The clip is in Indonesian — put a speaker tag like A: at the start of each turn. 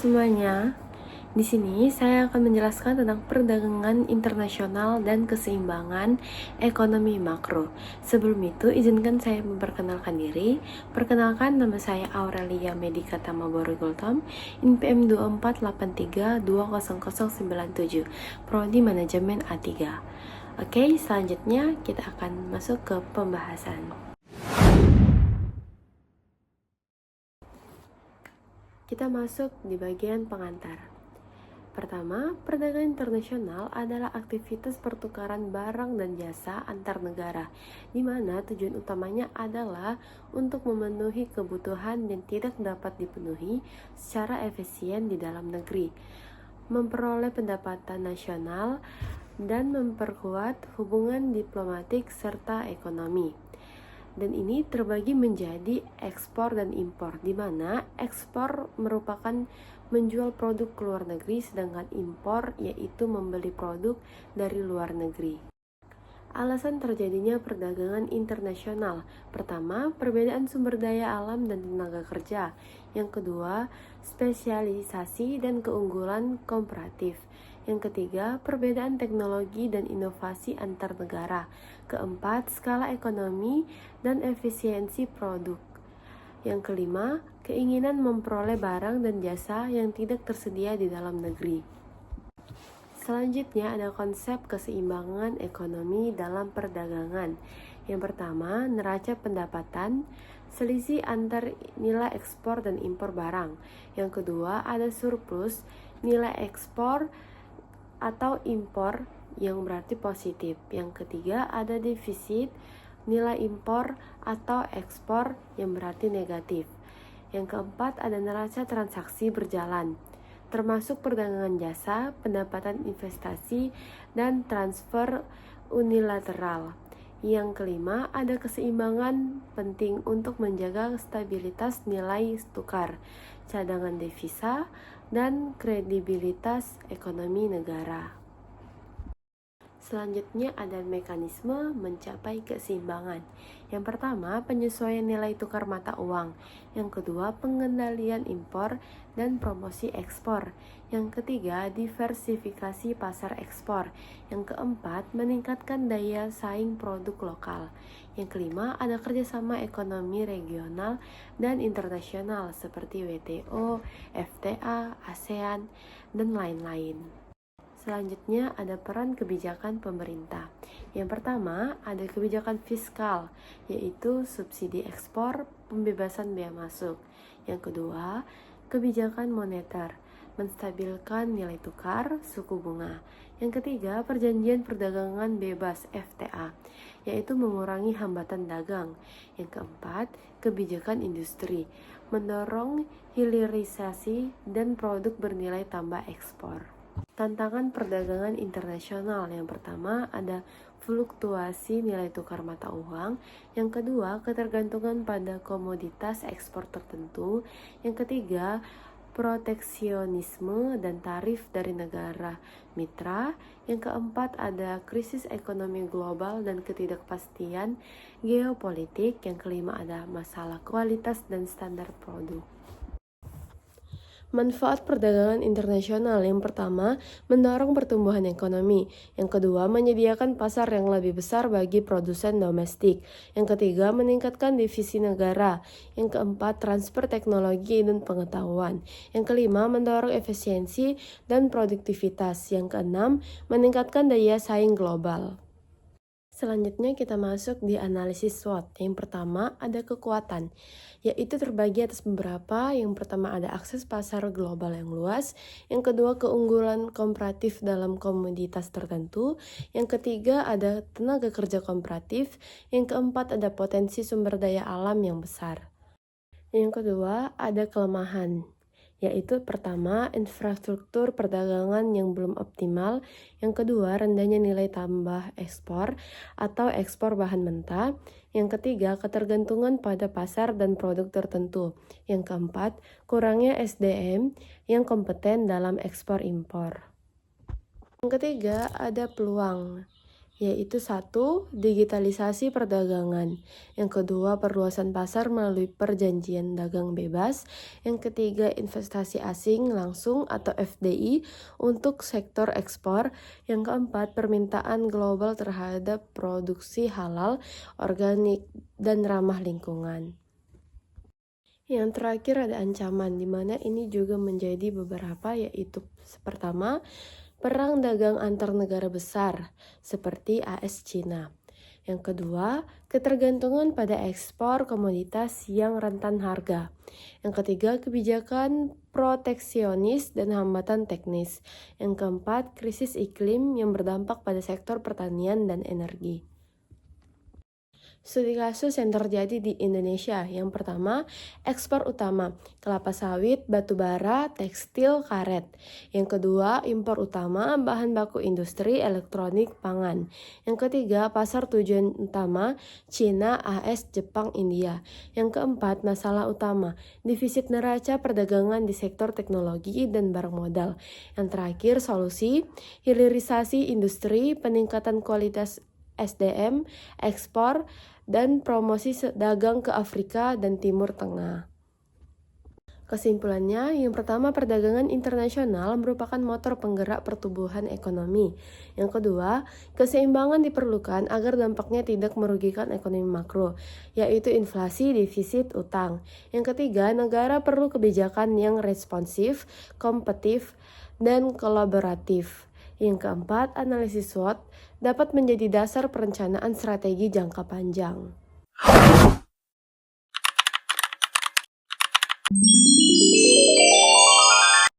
A: semuanya. Di sini saya akan menjelaskan tentang perdagangan internasional dan keseimbangan ekonomi makro. Sebelum itu, izinkan saya memperkenalkan diri. Perkenalkan, nama saya Aurelia Medika Tamaboro Gultom, INPM 2483200097, Prodi Manajemen A3. Oke, selanjutnya kita akan masuk ke pembahasan. Kita masuk di bagian pengantar. Pertama, perdagangan internasional adalah aktivitas pertukaran barang dan jasa antar negara, di mana tujuan utamanya adalah untuk memenuhi kebutuhan yang tidak dapat dipenuhi secara efisien di dalam negeri, memperoleh pendapatan nasional, dan memperkuat hubungan diplomatik serta ekonomi. Dan ini terbagi menjadi ekspor dan impor, di mana ekspor merupakan menjual produk ke luar negeri, sedangkan impor yaitu membeli produk dari luar negeri. Alasan terjadinya perdagangan internasional: pertama, perbedaan sumber daya alam dan tenaga kerja; yang kedua, spesialisasi dan keunggulan komparatif; yang ketiga, perbedaan teknologi dan inovasi antar negara; keempat, skala ekonomi dan efisiensi produk; yang kelima, keinginan memperoleh barang dan jasa yang tidak tersedia di dalam negeri. Selanjutnya ada konsep keseimbangan ekonomi dalam perdagangan. Yang pertama, neraca pendapatan, selisih antar nilai ekspor dan impor barang. Yang kedua, ada surplus, nilai ekspor atau impor yang berarti positif. Yang ketiga, ada defisit, nilai impor atau ekspor yang berarti negatif. Yang keempat, ada neraca transaksi berjalan, termasuk perdagangan jasa, pendapatan investasi, dan transfer unilateral. Yang kelima, ada keseimbangan penting untuk menjaga stabilitas nilai tukar, cadangan devisa, dan kredibilitas ekonomi negara. Selanjutnya ada mekanisme mencapai keseimbangan. Yang pertama, penyesuaian nilai tukar mata uang. Yang kedua, pengendalian impor dan promosi ekspor. Yang ketiga, diversifikasi pasar ekspor. Yang keempat, meningkatkan daya saing produk lokal. Yang kelima, ada kerjasama ekonomi regional dan internasional seperti WTO, FTA, ASEAN, dan lain-lain. Selanjutnya ada peran kebijakan pemerintah. Yang pertama, ada kebijakan fiskal, yaitu subsidi ekspor, pembebasan bea masuk. Yang kedua, kebijakan moneter, menstabilkan nilai tukar, suku bunga. Yang ketiga, perjanjian perdagangan bebas FTA, yaitu mengurangi hambatan dagang. Yang keempat, kebijakan industri, mendorong hilirisasi dan produk bernilai tambah ekspor. Tantangan perdagangan internasional: yang pertama ada fluktuasi nilai tukar mata uang, yang kedua ketergantungan pada komoditas ekspor tertentu, yang ketiga proteksionisme dan tarif dari negara mitra, yang keempat ada krisis ekonomi global dan ketidakpastian geopolitik, yang kelima ada masalah kualitas dan standar produk. Manfaat perdagangan internasional: yang pertama, mendorong pertumbuhan ekonomi. Yang kedua, menyediakan pasar yang lebih besar bagi produsen domestik. Yang ketiga, meningkatkan divisi negara. Yang keempat, transfer teknologi dan pengetahuan. Yang kelima, mendorong efisiensi dan produktivitas. Yang keenam, meningkatkan daya saing global. Selanjutnya kita masuk di analisis SWOT. Yang pertama ada kekuatan, yaitu terbagi atas beberapa. Yang pertama ada akses pasar global yang luas. Yang kedua keunggulan komparatif dalam komoditas tertentu. Yang ketiga ada tenaga kerja komparatif. Yang keempat ada potensi sumber daya alam yang besar. Yang kedua ada kelemahan, yaitu pertama, infrastruktur perdagangan yang belum optimal. Yang kedua, rendahnya nilai tambah ekspor atau ekspor bahan mentah. Yang ketiga, ketergantungan pada pasar dan produk tertentu. Yang keempat, kurangnya SDM yang kompeten dalam ekspor impor. Yang ketiga, ada peluang, yaitu satu, digitalisasi perdagangan. Yang kedua, perluasan pasar melalui perjanjian dagang bebas. Yang ketiga, investasi asing langsung atau FDI untuk sektor ekspor. Yang keempat, permintaan global terhadap produksi halal, organik, dan ramah lingkungan. Yang terakhir ada ancaman, di mana ini juga menjadi beberapa, yaitu pertama, perang dagang antar negara besar seperti AS Cina. Yang kedua, ketergantungan pada ekspor komoditas yang rentan harga. Yang ketiga, kebijakan proteksionis dan hambatan teknis. Yang keempat, krisis iklim yang berdampak pada sektor pertanian dan energi. Studi kasus yang terjadi di Indonesia. Yang pertama, ekspor utama, kelapa sawit, batu bara, tekstil, karet. Yang kedua, impor utama, bahan baku industri, elektronik, pangan. Yang ketiga, pasar tujuan utama, Cina, AS, Jepang, India. Yang keempat, masalah utama, defisit neraca perdagangan di sektor teknologi dan barang modal. Yang terakhir, solusi, hilirisasi industri, peningkatan kualitas SDM, ekspor, dan promosi dagang ke Afrika dan Timur Tengah. Kesimpulannya, yang pertama, perdagangan internasional merupakan motor penggerak pertumbuhan ekonomi. Yang kedua, keseimbangan diperlukan agar dampaknya tidak merugikan ekonomi makro, yaitu inflasi, defisit, utang. Yang ketiga, negara perlu kebijakan yang responsif, kompetitif, dan kolaboratif. Yang keempat, analisis SWOT dapat menjadi dasar perencanaan strategi jangka panjang.